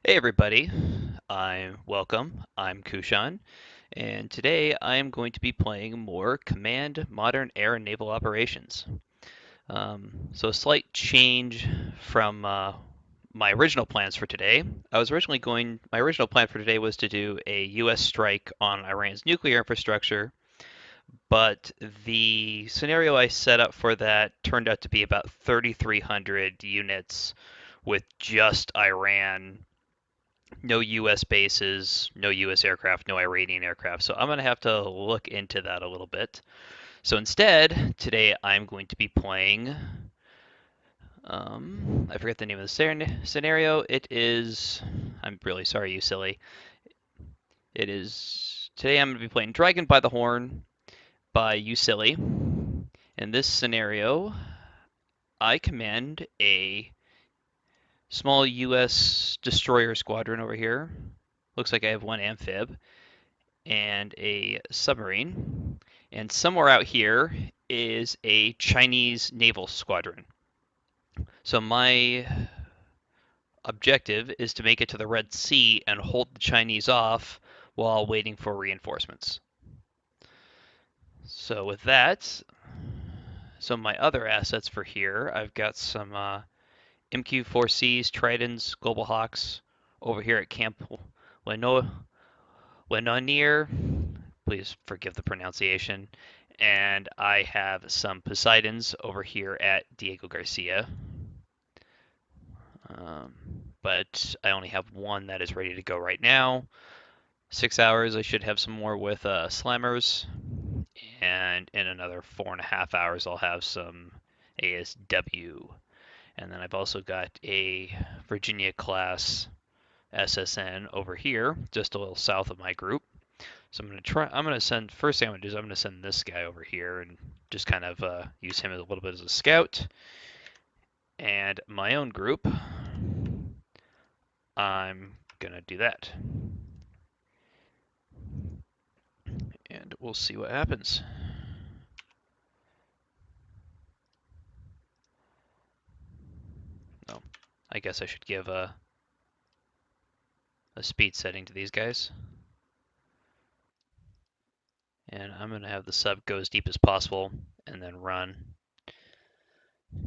Hey everybody, I'm Kushan, and today I am going to be playing more Command Modern Air and Naval Operations. So a slight change from my original plans for today. My original plan for today was to do a US strike on Iran's nuclear infrastructure, but the scenario I set up for that turned out to be about 3,300 units with just Iran, no US bases, no US aircraft, no Iranian aircraft. So I'm going to have to look into that a little bit. So instead, today I'm going to be playing. I forget the name of the scenario. It is. I'm really sorry, you silly. It is. Today I'm going to be playing Dragon by the Horn by You Silly. In this scenario, I command a small US destroyer squadron over here. Looks like I have one amphib and a submarine. And somewhere out here is a Chinese naval squadron. So my objective is to make it to the Red Sea and hold the Chinese off while waiting for reinforcements. So with that, some of my other assets for here, I've got some MQ-4Cs, Tridents, Global Hawks over here at Camp Lenonier. Please forgive the pronunciation. And I have some Poseidons over here at Diego Garcia. Um, but I only have one that is ready to go right now. 6 hours, I should have some more with Slammers. And in another 4.5 hours, I'll have some ASW. And then I've also got a Virginia class SSN over here, just a little south of my group. So I'm gonna send, first thing I'm gonna do is I'm gonna send this guy over here and just kind of use him a little bit as a scout. And my own group, I'm gonna do that. And we'll see what happens. Oh, I guess I should give a speed setting to these guys. And I'm gonna have the sub go as deep as possible and then run.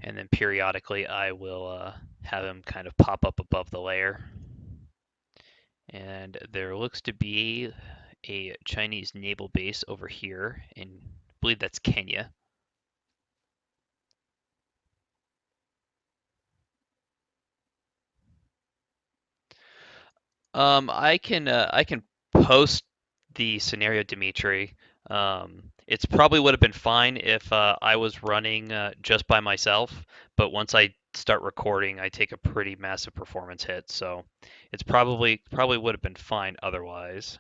And then periodically I will have him kind of pop up above the layer. And there looks to be a Chinese naval base over here in, I believe that's Kenya. I can post the scenario, Dimitri. It's probably would have been fine if I was running just by myself, but once I start recording, I take a pretty massive performance hit, so it's probably would have been fine otherwise.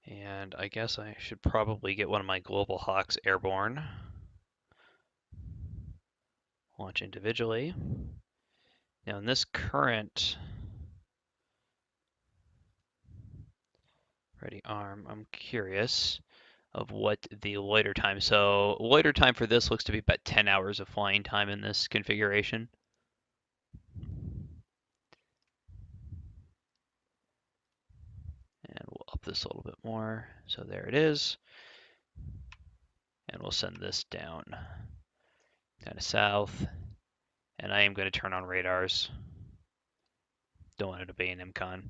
And I guess I should probably get one of my Global Hawks airborne. Launch individually. Now in this current ready arm, I'm curious of what the loiter time. So loiter time for this looks to be about 10 hours of flying time in this configuration. And we'll up this a little bit more. So there it is. And we'll send this down kind of south. And I am going to turn on radars. Don't want it to be an MCON.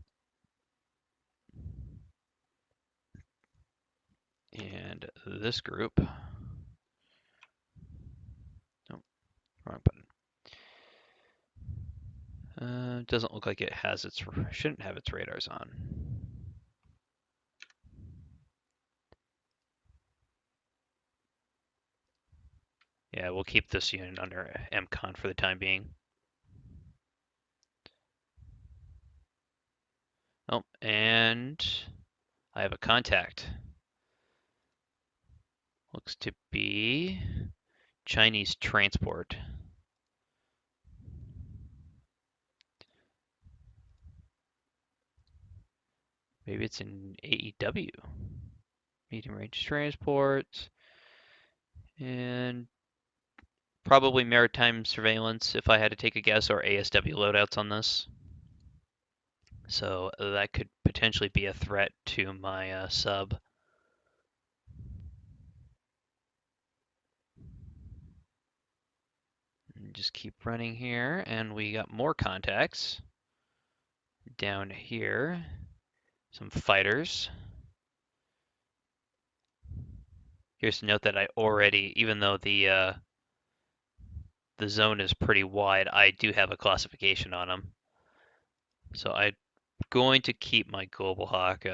And this group, oh, wrong button. Doesn't look like it has shouldn't have its radars on. Yeah, we'll keep this unit under MCON for the time being. Oh, and I have a contact. Looks to be Chinese transport. Maybe it's in AEW. Medium range transport. And Probably maritime surveillance if I had to take a guess, or ASW loadouts on this. So that could potentially be a threat to my sub. Just keep running here, and we got more contacts. Down here, some fighters. Here's to note that I already, even though the zone is pretty wide, I do have a classification on them. So I'm going to keep my Global Hawk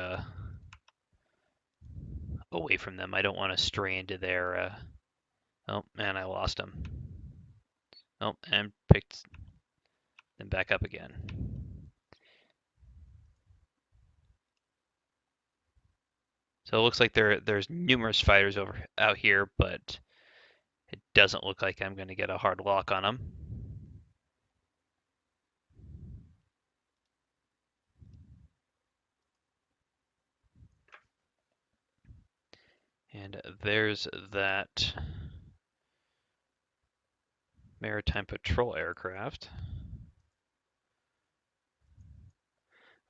away from them. I don't want to stray into their. Oh man, I lost them. Oh, and picked them back up again. So it looks like there's numerous fighters out here, but it doesn't look like I'm going to get a hard lock on them. And there's that maritime patrol aircraft.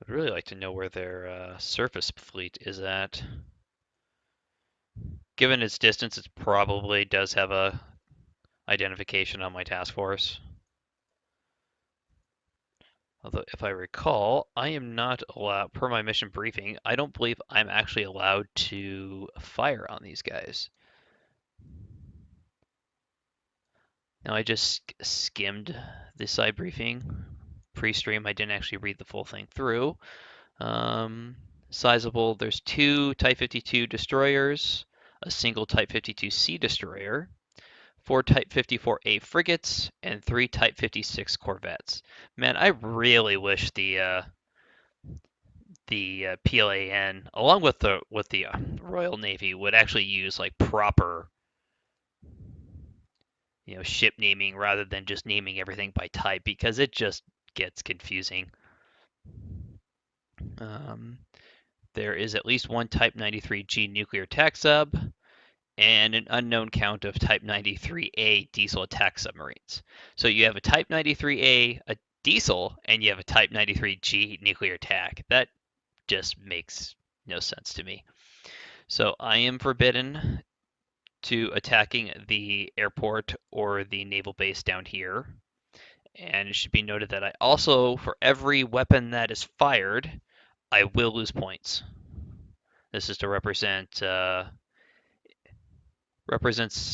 I'd really like to know where their surface fleet is at. Given its distance, it probably does have a identification on my task force. Although, if I recall, I am not allowed, per my mission briefing, I don't believe I'm actually allowed to fire on these guys. Now, I just skimmed the side briefing pre-stream. I didn't actually read the full thing through. Sizable, there's 2 Type 52 destroyers, a single Type 52C destroyer, 4 Type 54A frigates, and 3 Type 56 corvettes. Man, I really wish the PLAN, along with the Royal Navy, would actually use like proper, ship naming rather than just naming everything by type, because it just gets confusing. There is at least one Type 93G nuclear attack sub and an unknown count of Type 93A diesel attack submarines. So you have a Type 93A, a diesel, and you have a Type 93G nuclear attack. That just makes no sense to me. So I am forbidden to attacking the airport or the naval base down here. And it should be noted that I also, for every weapon that is fired, I will lose points. This is to represents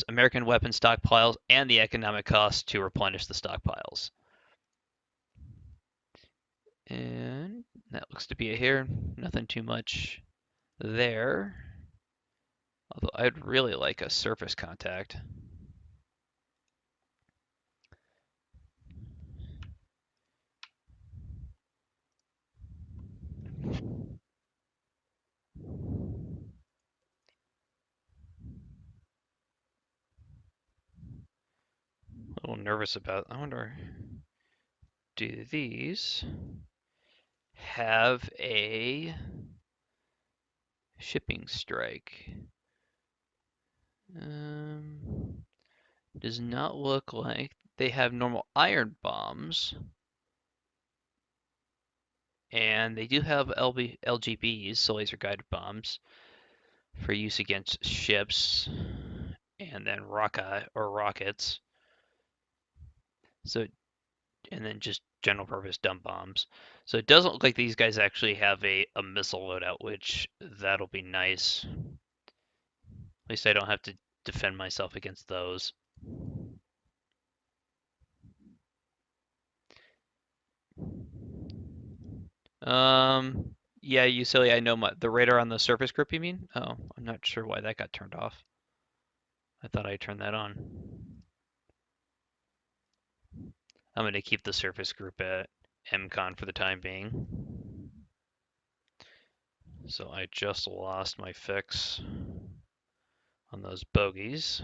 American weapon stockpiles and the economic cost to replenish the stockpiles. And that looks to be it here. Nothing too much there. Although I'd really like a surface contact. A little nervous about. I wonder, do these have a shipping strike? Does not look like they have normal iron bombs. And they do have LGBs, so laser guided bombs, for use against ships and then rockets. So, and then just general purpose dumb bombs. So it doesn't look like these guys actually have a missile loadout, which that'll be nice. At least I don't have to defend myself against those. Yeah, you silly. I know the radar on the surface grip, you mean? Oh, I'm not sure why that got turned off. I thought I turned that on. I'm going to keep the surface group at MCON for the time being. So I just lost my fix on those bogeys.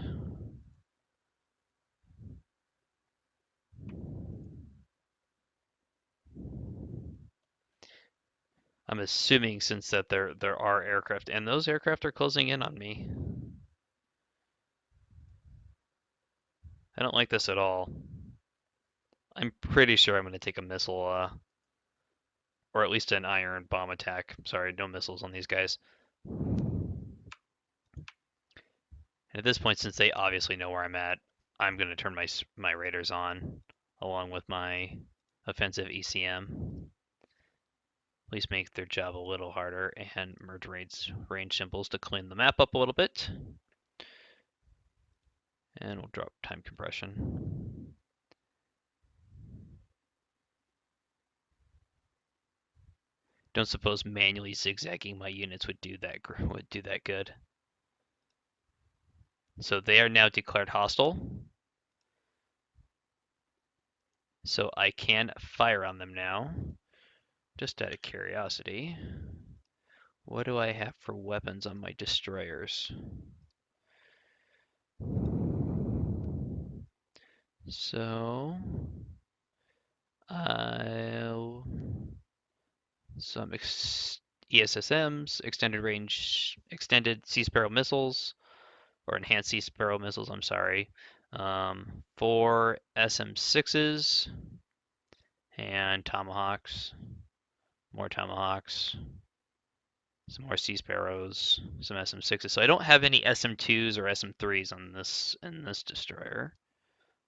I'm assuming since that there are aircraft, and those aircraft are closing in on me. I don't like this at all. I'm pretty sure I'm going to take a missile, or at least an iron bomb attack. Sorry, no missiles on these guys. And at this point, since they obviously know where I'm at, I'm going to turn my raiders on, along with my offensive ECM. At least make their job a little harder, and merge range symbols to clean the map up a little bit. And we'll drop time compression. Don't suppose manually zigzagging my units would do that good. So they are now declared hostile. So I can fire on them now. Just out of curiosity, what do I have for weapons on my destroyers? So I'll some ESSMs, extended range, extended Sea Sparrow missiles, or enhanced Sea Sparrow missiles. I'm sorry. 4 SM6s and Tomahawks, more Tomahawks, some more Sea Sparrows, some SM6s. So I don't have any SM2s or SM3s on this in this destroyer.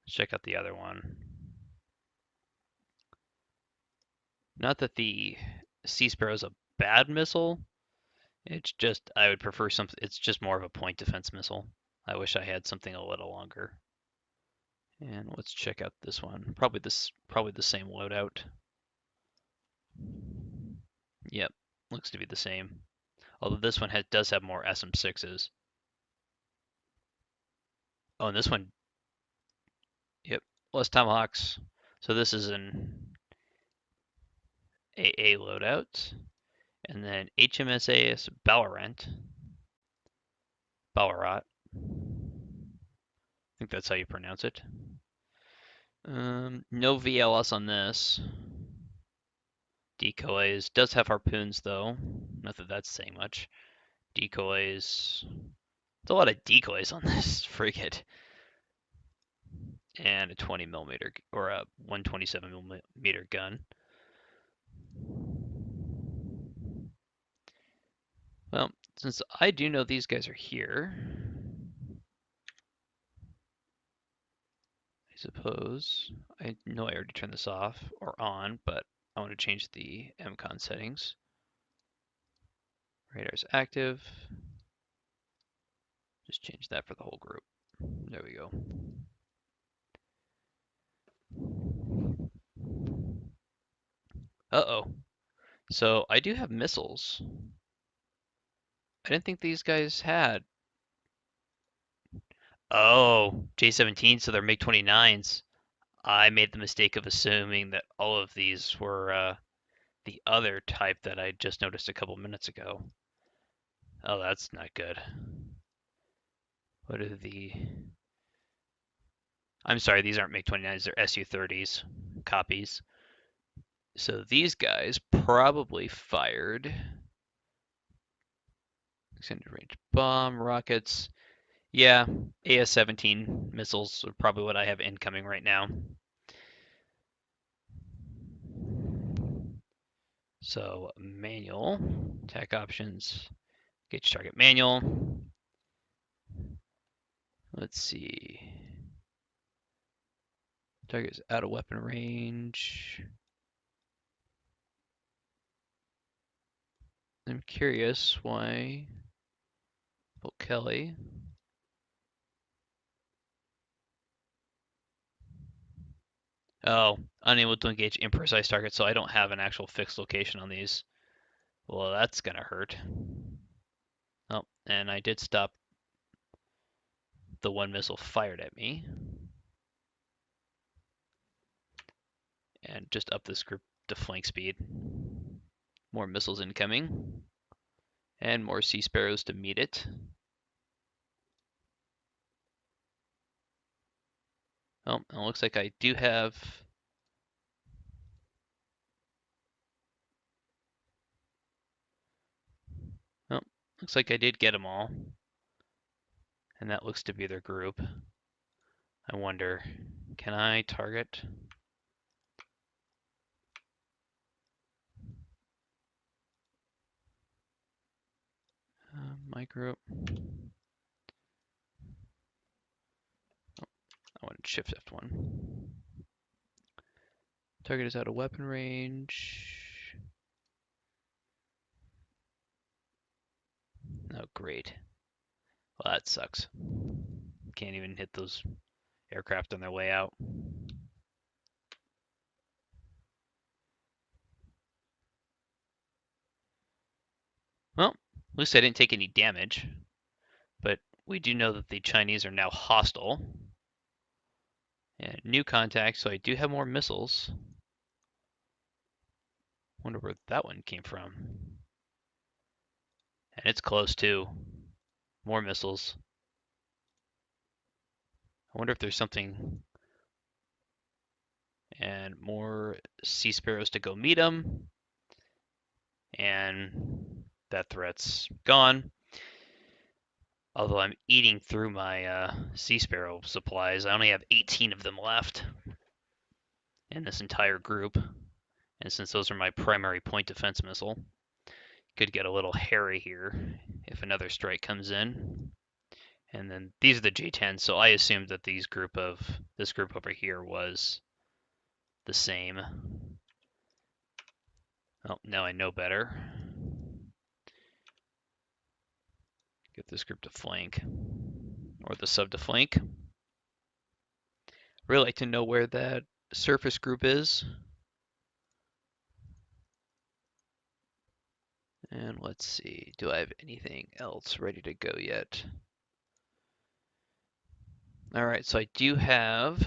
Let's check out the other one. Not that the Sea Sparrow is a bad missile. It's just I would prefer something. It's just more of a point defense missile. I wish I had something a little longer. And let's check out this one. Probably the same loadout. Yep, looks to be the same. Although this one does have more SM6s. Oh, and this one, yep, less Tomahawks. So this is an AA loadout. And then HMSAS Ballarat. Ballarat. I think that's how you pronounce it. No VLS on this. Decoys. Does have harpoons though. Not that that's saying much. Decoys. There's a lot of decoys on this frigate. And a 20 millimeter or a 127 millimeter gun. Well, since I do know these guys are here, I suppose I know I already turned this off or on, but I want to change the MCON settings. Radar's active. Just change that for the whole group. There we go. Uh-oh. So I do have missiles. I didn't think these guys had. Oh, J-17, so they're MiG-29s. I made the mistake of assuming that all of these were the other type that I just noticed a couple minutes ago. Oh, that's not good. What are the... I'm sorry, these aren't MiG-29s, they're Su-30s copies. So these guys probably fired extended range bomb rockets. Yeah, AS-17 missiles are probably what I have incoming right now. So manual, attack options, gauge target manual. Let's see. Target is out of weapon range. I'm curious why Bolt Kelly. Oh, unable to engage imprecise targets, so I don't have an actual fixed location on these. Well, that's gonna hurt. Oh, and I did stop the one missile fired at me. And just up this group to flank speed. More missiles incoming. And more Sea Sparrows to meet it. Oh, it looks like I do have... Oh, looks like I did get them all. And that looks to be their group. I wonder, can I target? My group. I want to shift F1. Target is out of weapon range. Oh, great. Well, that sucks. Can't even hit those aircraft on their way out. Well, at least I didn't take any damage. But we do know that the Chinese are now hostile. And new contact, so I do have more missiles. Wonder where that one came from. And it's close too. More missiles. I wonder if there's something. And more Sea Sparrows to go meet them. And that threat's gone. Although I'm eating through my Sea Sparrow supplies, I only have 18 of them left in this entire group. And since those are my primary point defense missile, could get a little hairy here if another strike comes in. And then these are the J10s, so I assumed that this group over here was the same. Well, now I know better. Get this group to flank, or the sub to flank. Really like to know where that surface group is. And let's see, do I have anything else ready to go yet? All right, so I do have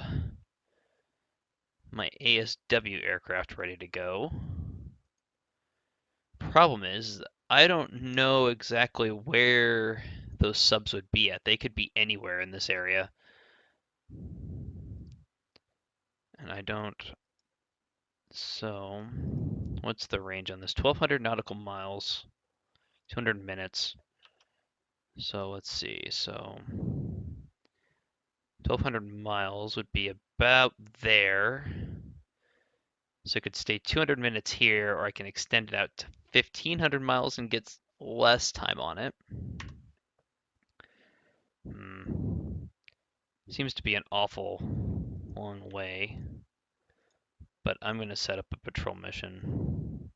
my ASW aircraft ready to go. Problem is, I don't know exactly where those subs would be at. They could be anywhere in this area. And I don't. So, what's the range on this? 1,200 nautical miles, 200 minutes. So, let's see. So, 1,200 miles would be about there. So, I could stay 200 minutes here, or I can extend it out to 1,500 miles and get less time on it. Seems to be an awful long way, but I'm going to set up a patrol mission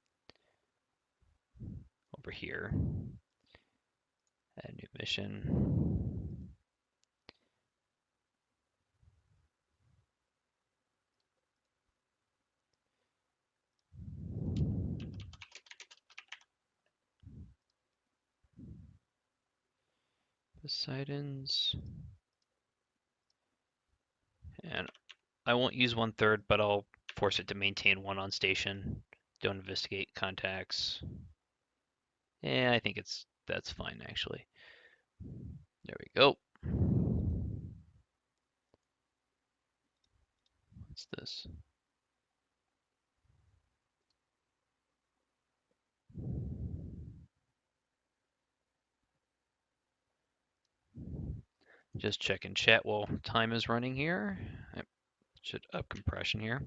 over here. Add new mission. Poseidons. And I won't use 1/3, but I'll force it to maintain one on station. Don't investigate contacts. Yeah, I think that's fine actually. There we go. What's this? Just checking chat while time is running here. I should up compression here.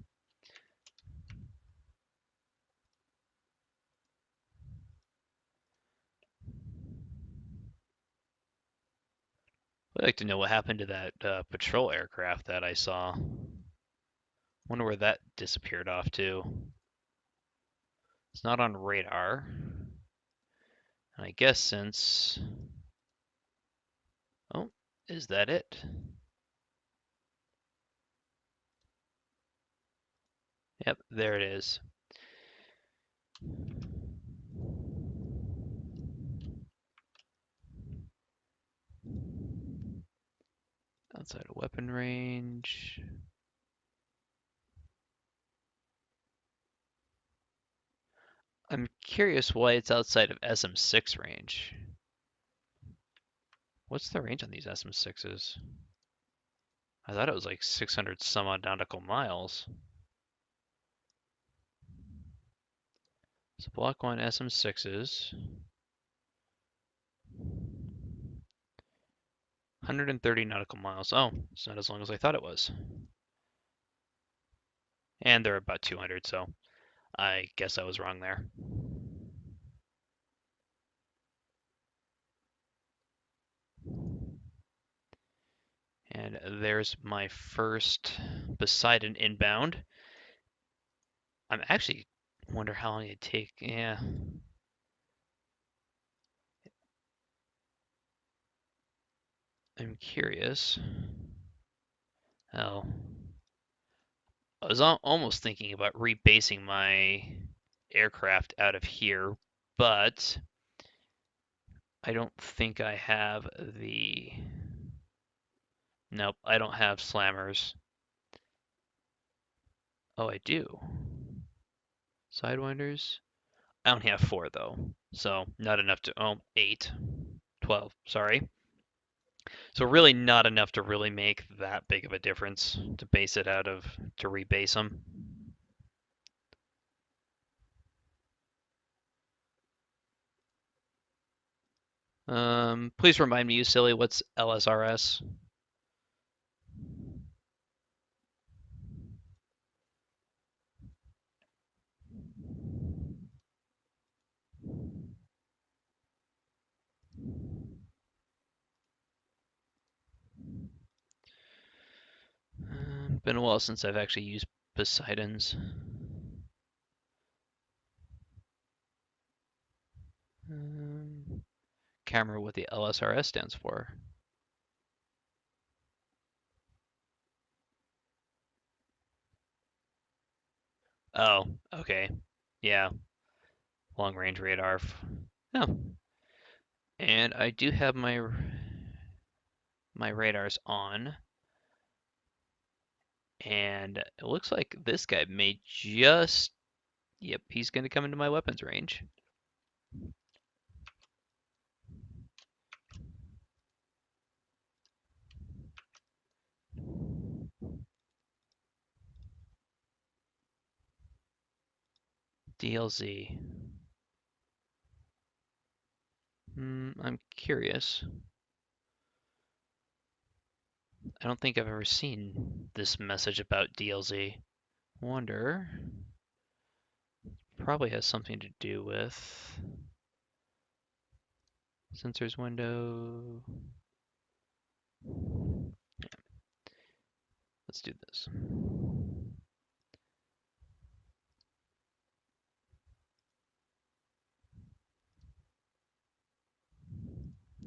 I'd like to know what happened to that patrol aircraft that I saw. Wonder where that disappeared off to. It's not on radar. And I guess since... Oh, is that it? Yep, there it is. Outside of weapon range. I'm curious why it's outside of SM6 range. What's the range on these SM6s? I thought it was like 600 some odd nautical miles. So Block 1 SM6s. 130 nautical miles. Oh, it's not as long as I thought it was. And they're about 200, so I guess I was wrong there. And there's my first Poseidon inbound. I'm actually wonder how long it'd take. Yeah, I'm curious. Oh, I was almost thinking about rebasing my aircraft out of here, but I don't think I have the. Nope, I don't have slammers. Oh, I do. Sidewinders. I only have 4 though, so not enough to. Oh, 8. 12, sorry. So really not enough to really make that big of a difference to base it out of, to rebase them. Please remind me, you silly, what's LSRS? Been a while since I've actually used Poseidons. Can't remember what the LSRS stands for. Oh, okay. Yeah, long range radar. Oh, and I do have my radars on, and it looks like this guy may just. Yep, he's going to come into my weapons range. DLZ. I'm curious. I don't think I've ever seen this message about DLZ. Wonder. Probably has something to do with sensors window. Yeah, let's do this.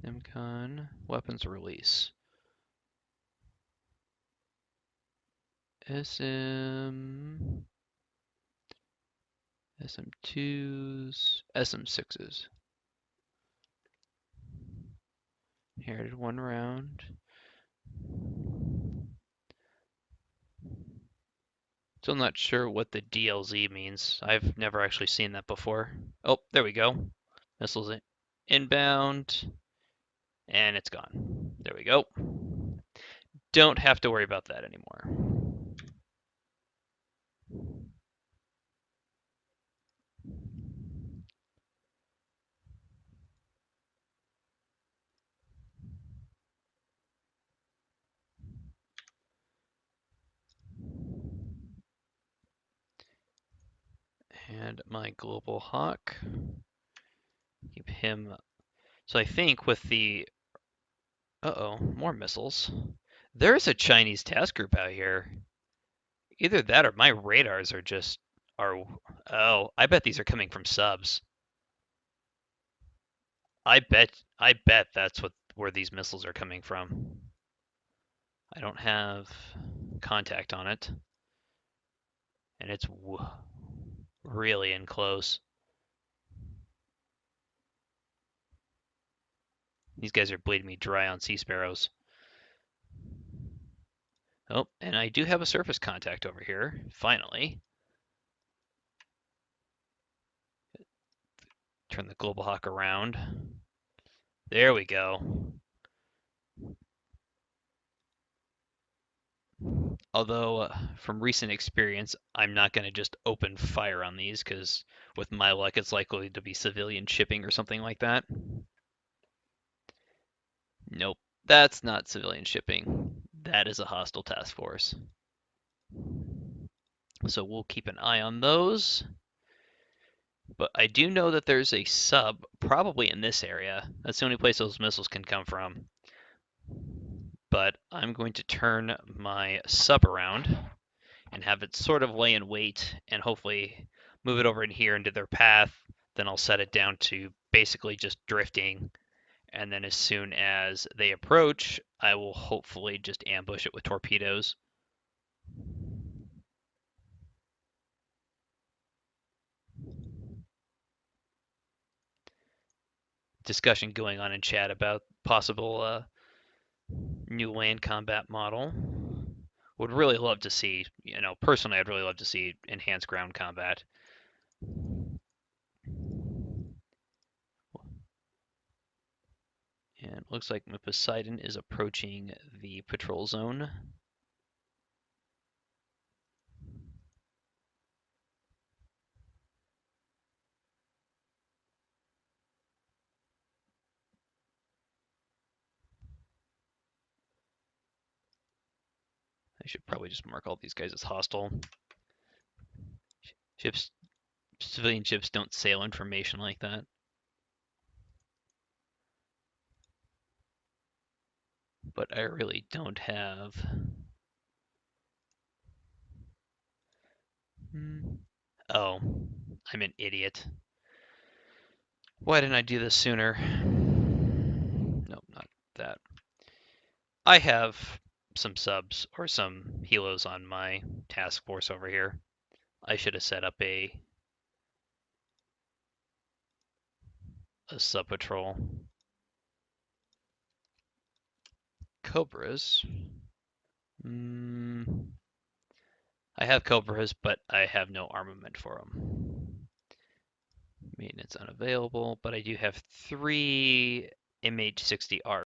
MCON weapons release. SM SM2s, SM6s. Inherited 1 round. Still not sure what the DLZ means. I've never actually seen that before. Oh, there we go. Missiles inbound, and it's gone. There we go. Don't have to worry about that anymore. And my Global Hawk. Keep him. So I think with the. Uh-oh, more missiles. There's a Chinese task group out here. Either that or my radars are just. Are. Oh, I bet these are coming from subs. I bet that's where these missiles are coming from. I don't have contact on it, and it's really in close. These guys are bleeding me dry on Sea Sparrows. Oh, and I do have a surface contact over here, finally. Turn the Global Hawk around. There we go. Although, from recent experience, I'm not going to just open fire on these, because with my luck, it's likely to be civilian shipping or something like that. Nope. That's not civilian shipping. That is a hostile task force. So we'll keep an eye on those. But I do know that there's a sub probably in this area. That's the only place those missiles can come from. But I'm going to turn my sub around and have it sort of lay in wait and hopefully move it over in here into their path. Then I'll set it down to basically just drifting. And then as soon as they approach, I will hopefully just ambush it with torpedoes. Discussion going on in chat about possible new land combat model. Would really love to see, personally, I'd really love to see enhanced ground combat. And it looks like Poseidon is approaching the patrol zone. I should probably just mark all these guys as hostile. Ships, civilian ships don't sail information like that. But I really don't have. Oh, I'm an idiot. Why didn't I do this sooner? Nope, not that. I have some subs or some helos on my task force over here. I should have set up a sub patrol. Cobras. I have Cobras, but I have no armament for them. Maintenance unavailable, but I do have 3 MH-60R